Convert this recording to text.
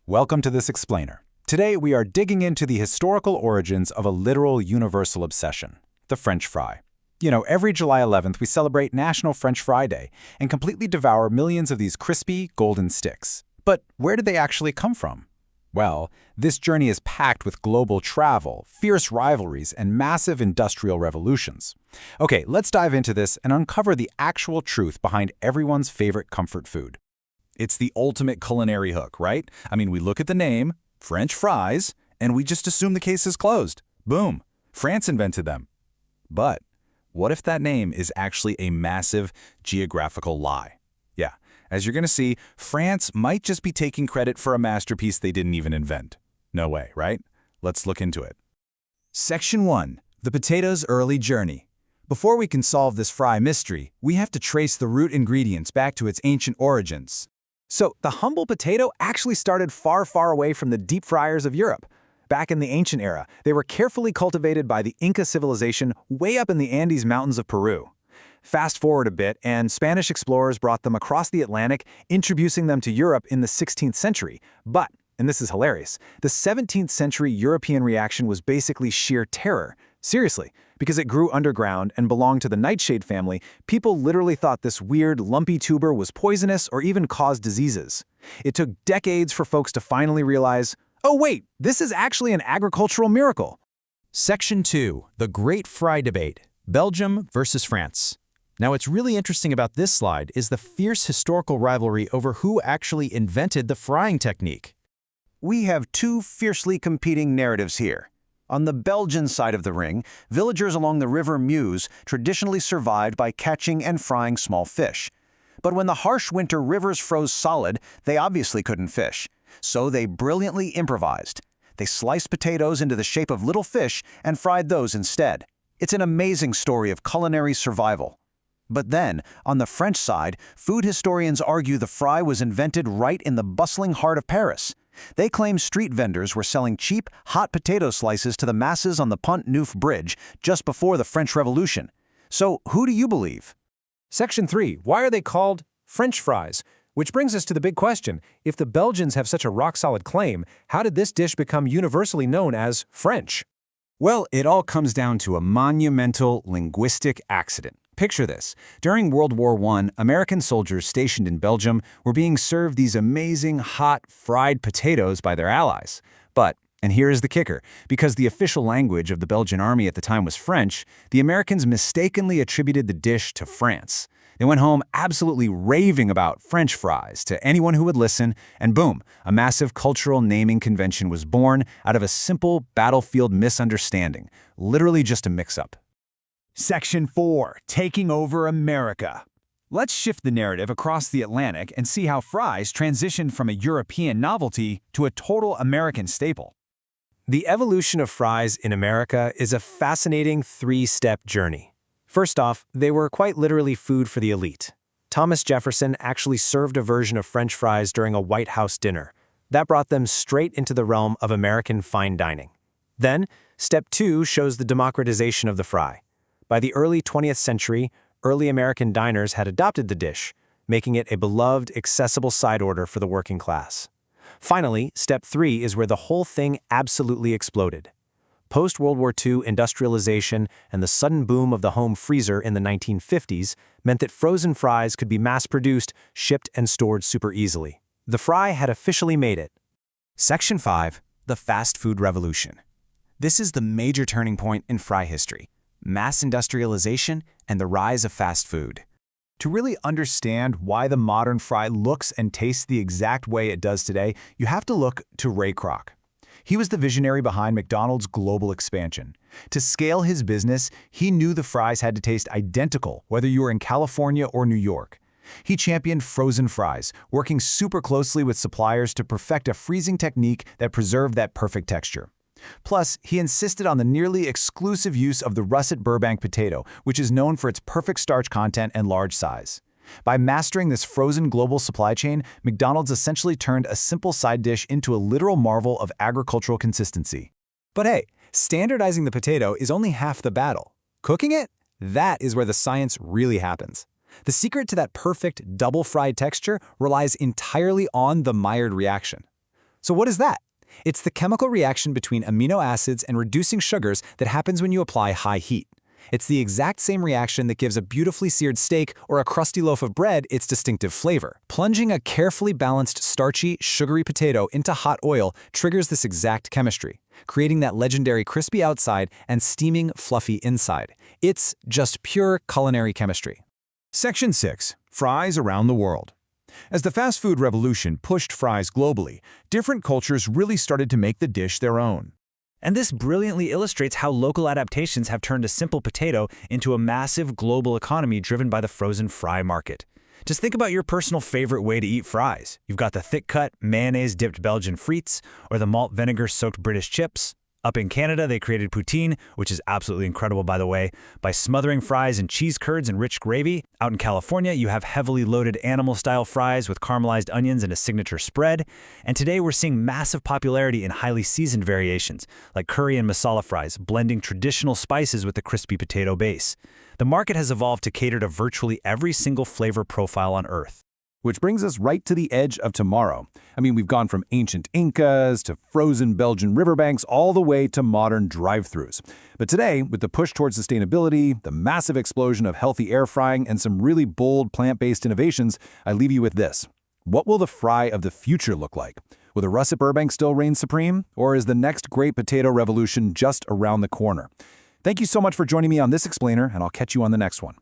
Welcome to this explainer. Today we are digging into the historical origins of a literal universal obsession, the French fry. Every July 11th we celebrate National French Fry Day and completely devour millions of these crispy, golden sticks. But where did they actually come from? Well, this journey is packed with global travel, fierce rivalries, and massive industrial revolutions. Okay, let's dive into this and uncover the actual truth behind everyone's favorite comfort food. It's the ultimate culinary hook, right? We look at the name, French fries, and we just assume the case is closed. Boom, France invented them. But what if that name is actually a massive geographical lie? Yeah, as you're going to see, France might just be taking credit for a masterpiece they didn't even invent. No way, right? Let's look into it. Section 1. The potato's early journey. Before we can solve this fry mystery, we have to trace the root ingredients back to its ancient origins. So, the humble potato actually started far, far away from the deep fryers of Europe. Back in the ancient era, they were carefully cultivated by the Inca civilization way up in the Andes Mountains of Peru. Fast forward a bit, and Spanish explorers brought them across the Atlantic, introducing them to Europe in the 16th century. But, and this is hilarious, the 17th century European reaction was basically sheer terror. Seriously, because it grew underground and belonged to the nightshade family, people literally thought this weird, lumpy tuber was poisonous or even caused diseases. It took decades for folks to finally realize, oh wait, this is actually an agricultural miracle. Section 2. The Great Fry Debate. Belgium versus France. Now, what's really interesting about this slide is the fierce historical rivalry over who actually invented the frying technique. We have two fiercely competing narratives here. On the Belgian side of the ring, villagers along the River Meuse traditionally survived by catching and frying small fish. But when the harsh winter rivers froze solid, they obviously couldn't fish. So they brilliantly improvised. They sliced potatoes into the shape of little fish and fried those instead. It's an amazing story of culinary survival. But then, on the French side, food historians argue the fry was invented right in the bustling heart of Paris. They claim street vendors were selling cheap, hot potato slices to the masses on the Pont Neuf Bridge just before the French Revolution. So, who do you believe? Section 3. Why are they called French fries? Which brings us to the big question. If the Belgians have such a rock-solid claim, how did this dish become universally known as French? Well, it all comes down to a monumental linguistic accident. Picture this. During World War I, American soldiers stationed in Belgium were being served these amazing, hot, fried potatoes by their allies. But, and here is the kicker, because the official language of the Belgian army at the time was French, the Americans mistakenly attributed the dish to France. They went home absolutely raving about French fries to anyone who would listen, and boom, a massive cultural naming convention was born out of a simple battlefield misunderstanding, literally just a mix-up. Section 4. Taking over America. Let's shift the narrative across the Atlantic and see how fries transitioned from a European novelty to a total American staple. The evolution of fries in America is a fascinating three-step journey. First off, they were quite literally food for the elite. Thomas Jefferson actually served a version of French fries during a White House dinner. That brought them straight into the realm of American fine dining. Then, step 2 shows the democratization of the fry. By the early 20th century, early American diners had adopted the dish, making it a beloved, accessible side order for the working class. Finally, step 3 is where the whole thing absolutely exploded. Post-World War II industrialization and the sudden boom of the home freezer in the 1950s meant that frozen fries could be mass-produced, shipped, and stored super easily. The fry had officially made it. Section 5. The Fast Food Revolution. This is the major turning point in fry history. Mass industrialization and the rise of fast food. To really understand why the modern fry looks and tastes the exact way it does today, you have to look to Ray Kroc. He was the visionary behind McDonald's global expansion. To scale his business, he knew the fries had to taste identical whether you were in California or New York. He championed frozen fries, working super closely with suppliers to perfect a freezing technique that preserved that perfect texture. Plus, he insisted on the nearly exclusive use of the russet Burbank potato, which is known for its perfect starch content and large size. By mastering this frozen global supply chain, McDonald's essentially turned a simple side dish into a literal marvel of agricultural consistency. But hey, standardizing the potato is only half the battle. Cooking it? That is where the science really happens. The secret to that perfect double-fried texture relies entirely on the Maillard reaction. So what is that? It's the chemical reaction between amino acids and reducing sugars that happens when you apply high heat. It's the exact same reaction that gives a beautifully seared steak or a crusty loaf of bread its distinctive flavor. Plunging a carefully balanced, starchy, sugary potato into hot oil triggers this exact chemistry, creating that legendary crispy outside and steaming, fluffy inside. It's just pure culinary chemistry. Section 6. Fries around the world. As the fast food revolution pushed fries globally, different cultures really started to make the dish their own. And this brilliantly illustrates how local adaptations have turned a simple potato into a massive global economy driven by the frozen fry market. Just think about your personal favorite way to eat fries. You've got the thick-cut, mayonnaise-dipped Belgian frites, or the malt vinegar-soaked British chips. Up in Canada, they created poutine, which is absolutely incredible, by the way, by smothering fries in cheese curds and rich gravy. Out in California, you have heavily loaded animal-style fries with caramelized onions and a signature spread. And today, we're seeing massive popularity in highly seasoned variations, like curry and masala fries, blending traditional spices with the crispy potato base. The market has evolved to cater to virtually every single flavor profile on Earth. Which brings us right to the edge of tomorrow. I mean, we've gone from ancient Incas to frozen Belgian riverbanks all the way to modern drive-thrus. But today, with the push towards sustainability, the massive explosion of healthy air frying, and some really bold plant-based innovations, I leave you with this. What will the fry of the future look like? Will the russet Burbank still reign supreme? Or is the next great potato revolution just around the corner? Thank you so much for joining me on this explainer, and I'll catch you on the next one.